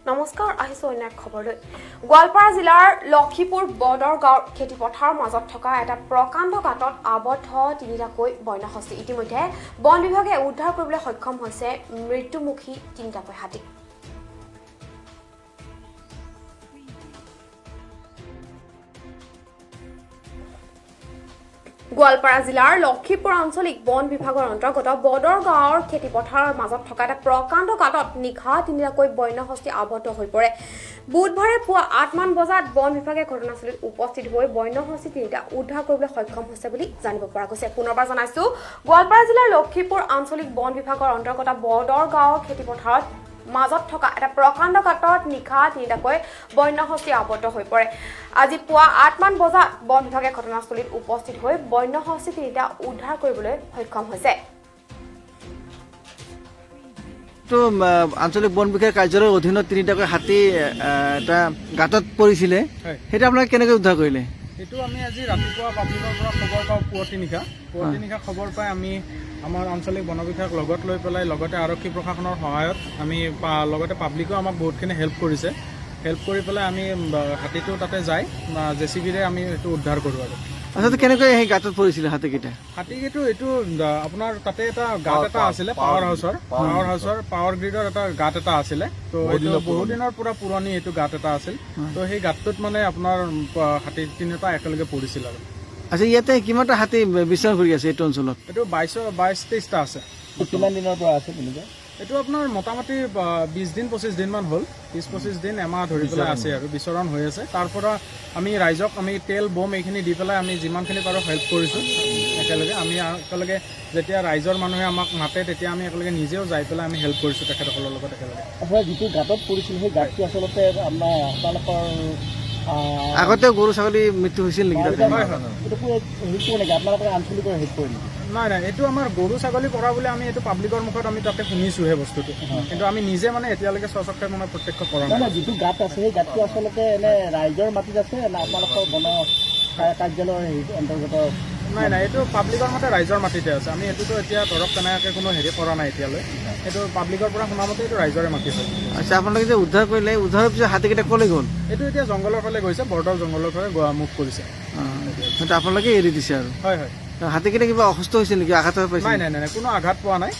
নমস্কাৰ আহিছো অন্য এক খবৰলৈ গোৱালপাৰা জিলাৰ লক্ষীপুৰ বৰ্ডৰ গাঁৱৰ খেতিপথাৰৰ মাজত থকা এটা প্ৰকাণ্ড গাঁতত আবদ্ধ তিনিটাকৈ বন্যহস্তী ইতিমধ্যে বন বিভাগে উদ্ধাৰ কৰিবলৈ সক্ষম হৈছে মৃত্যুমুখী তিনিটাকৈ হাতী গোৱালপাৰা জিলাৰ লক্ষীপুৰ আঞ্চলিক বন বিভাগৰ অন্তৰ্গত বৰ্ডৰ গাঁৱৰ খেতিপথাৰৰ মাজত থকা এটা প্ৰকাণ্ড গাঁতত নিশা তিনিটাকৈ বন্যহস্তী আবদ্ধ হৈ পৰে বুধবাৰে পুৱা 8 মান বজাত বন বিভাগে ঘটনাস্থলীত উপস্থিত হৈ বন্যহস্তী তিনিটা উদ্ধাৰ কৰিবলৈ সক্ষম হৈছে বুলি জানিব পৰা গৈছে পুনৰবাৰ জনাইছো গোৱালপাৰা জিলাৰ লক্ষীপুৰ আঞ্চলিক বন বিভাগৰ অন্তৰ্গত বৰ্ডৰ গাঁৱৰ খেতিপথাৰত মাজত থকা এটা প্ৰকাণ্ড গাঁতত নিশা তিনিটাকৈ বন্যহস্তী আবদ্ধ হৈ পৰে আজি পুৱা 8 মান বজাত বন বিভাগে ঘটনাস্থলীত উপস্থিত হৈ বন্যহস্তী তিনিটা উদ্ধাৰ কৰিবলৈ সক্ষম হৈছে তো আঞ্চলিক বন বিভাগ কাৰ্যালয়ৰ অধীনত তিনিটাকৈ হাতী এটা গাঁতত পৰিছিলে সেইটো আপোনালোকে কেনেকৈ উদ্ধাৰ কৰিলে এইটো আমি আজি ৰাতিপুৱা পাব্লিকৰ পৰা খবৰ পাওঁ পুৱতি নিশা খবৰ পাই আমি আমাৰ আঞ্চলিক বন বিভাগ লগত লৈ পেলাই লগতে আৰক্ষী প্ৰশাসনৰ সহায়ত আমি লগতে পাব্লিকেও আমাক বহুতখিনি হেল্প কৰিছে হেল্প কৰি পেলাই আমি হাতীটো তাতে যাই জেচিবিৰে আমি এইটো উদ্ধাৰ কৰোঁ আৰু আচলতে কেনেকৈ সেই গাঁতত পৰিছিলে হাতীকেইটা এইটো আপোনাৰ তাতে এটা গাঁত এটা আছিলে পাৱাৰ হাউচৰ পাৱাৰ গ্ৰিডৰ এটা গাঁত এটা আছিলে তো এইটো বহু দিনৰ পৰা পুৰণি এইটো গাঁত এটা আছিল তো সেই গাঁতটোত মানে আপোনাৰ হাতী তিনিটা একেলগে পৰিছিল আৰু আচ্ছা ইয়াতে কিমানটা হাতী বিচৰণ কৰি আছে এইটো অঞ্চলত এইটো 22-23টা আছে কিমান দিনৰ পৰা আছে এইটো আপোনাৰ মোটামুটি 20 দিন 25 দিন মান হ'ল 20-25 দিন এমাহ ধৰি পেলাই আছে আৰু বিচৰণ হৈ আছে তাৰ পৰা আমি ৰাইজক আমি তেল বম এইখিনি দি পেলাই আমি যিমানখিনি পাৰোঁ হেল্প কৰিছোঁ একেলগে আমি একেলগে যেতিয়া ৰাইজৰ মানুহে আমাক মাতে তেতিয়া আমি একেলগে নিজেও যাই পেলাই আমি হেল্প কৰিছোঁ তেখেতসকলৰ লগত একেলগে আপোনাৰ যিটো গাঁতত পৰিছিল সেই গাঁতটো আচলতে আপোনালোকৰ আগতে গৰু ছাগলী মৃত্যু হৈছিল নেকি আপোনালোকৰ আঞ্চলিকৰ হেল্প কৰে নেকি নাই এইটো আমাৰ গৰু ছাগলী পৰা বুলি আমি এইটো পাব্লিকৰ মুখত আমি তাতে শুনিছোঁ সেই বস্তুটো কিন্তু আমি নিজে মানে এতিয়ালৈকে স্বচক্ষে মানে প্ৰত্যক্ষ কৰা নাই যিটো গাঁত আছে সেই গাঁতটো আচলতে এনে ৰাইজৰ মাটিত আছে না আপোনালোকৰ বন কাৰ্যালয়ৰ অন্তৰ্গত নাই এইটো পাব্লিকৰ মতে ৰাইজৰ মাটিতে আছে আমি এইটোতো এতিয়া ধৰক তেনেকৈ কোনো হেৰি কৰা নাই এতিয়ালৈ এইটো পাব্লিকৰ পৰা শুনা মতে এইটো ৰাইজৰে মাটি হয় আচ্ছা আপোনালোকে যে উদ্ধাৰ কৰিলে উদ্ধাৰৰ পিছত হাতীকেইটা ক'লৈ গ'ল এইটো এতিয়া জংঘলৰ ফালে গৈছে বৰ্ডৰ জংঘলৰ ফালে মুখ কৰিছে সেইটো আপোনালোকে এৰি দিছে আৰু হয় হাতীকেইটা কিবা অসুস্থ হৈছে নেকি আঘাত পাইছে নাই কোনো আঘাত পোৱা নাই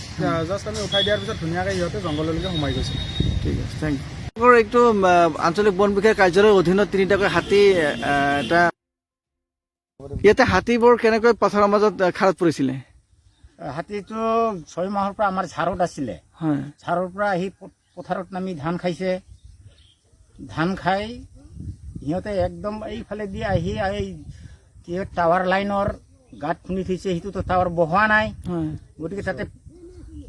জাষ্ট আমি উঠাই দিয়াৰ পিছত ধুনীয়াকৈ সিহঁতে জংঘললৈকে সোমাই গৈছে ঠিক আছে থেংক ইউ এইটো আঞ্চলিক বন বিভাগ কাৰ্যালয়ৰ অধীনত তিনিটাকৈ হাতী এটা ইয়াতে হাতীবোৰ কেনেকৈ পথাৰৰ মাজত খালত পৰিছিলে হাতীটো 6 মাহৰ পৰা আমাৰ ঝাৰত আছিলে ঝাৰৰ পৰা আহি পথাৰত নামি ধান খাইছে ধান খাই সিহঁতে একদম এইফালে দি আহি টাৱাৰ লাইনৰ গাঁত খুন্দি থৈছে সেইটোতো টাৱাৰ বহোৱা নাই গতিকে তাতে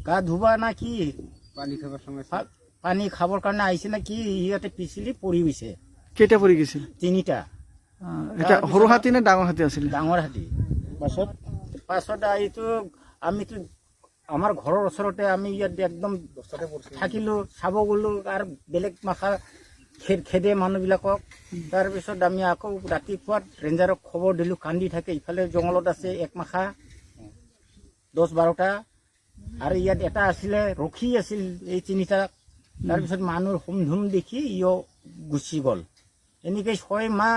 গা ধুবা না কি পানী খাবৰ কাৰণে আহিছে না কি সিহঁতে পিছলি পৰি গৈছে কেইটা পৰি গৈছিল 3টা এটা সৰু হাতী নে ডাঙৰ হাতী আছিল ডাঙৰ হাতী পাছত এইটো আমিতো আমাৰ ঘৰৰ ওচৰতে আমি ইয়াত একদম থাকিলোঁ চাব গ'লোঁ আৰু বেলেগ মাথা খেদে মানুহবিলাকক তাৰপিছত আমি আকৌ ৰাতিপুৱাত ৰেঞ্জাৰক খবৰ দিলোঁ কান্দি থাকে ইফালে জংঘলত আছে এক মাখা 10-12টা আৰু ইয়াত এটা আছিলে ৰখি আছিল এই 3টা তাৰপিছত মানুহৰ হুমধুম দেখি ইও গুচি গ'ল এনেকৈ 6 মাহ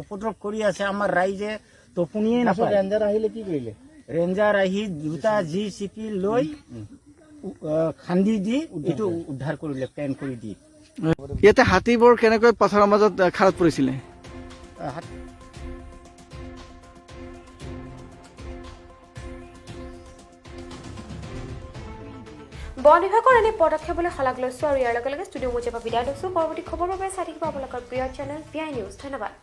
উপদ্ৰৱ কৰি আছে আমাৰ ৰাইজে টোপনিয়ে নাপায় ৰেঞ্জাৰ আহিলে কি কৰিলে ৰেঞ্জাৰ আহি 2টা জিচিপি লৈ খান্দি দি এইটো উদ্ধাৰ কৰিলে প্লেন কৰি দি ইয়াতে হাতীবোৰ কেনেকৈ পথাৰৰ মাজত খালত পৰিছিলে বন বিভাগৰ এনে পদক্ষেপলৈ শলাগ লৈছো আৰু ইয়াৰ লগে লগে ষ্টুডিঅ' মুজে বিদায় লৈছো পৰৱৰ্তী খবৰৰ বাবে চাই থাকিব আপোনালোকৰ প্ৰিয় চেনেল PI নিউজ ধন্যবাদ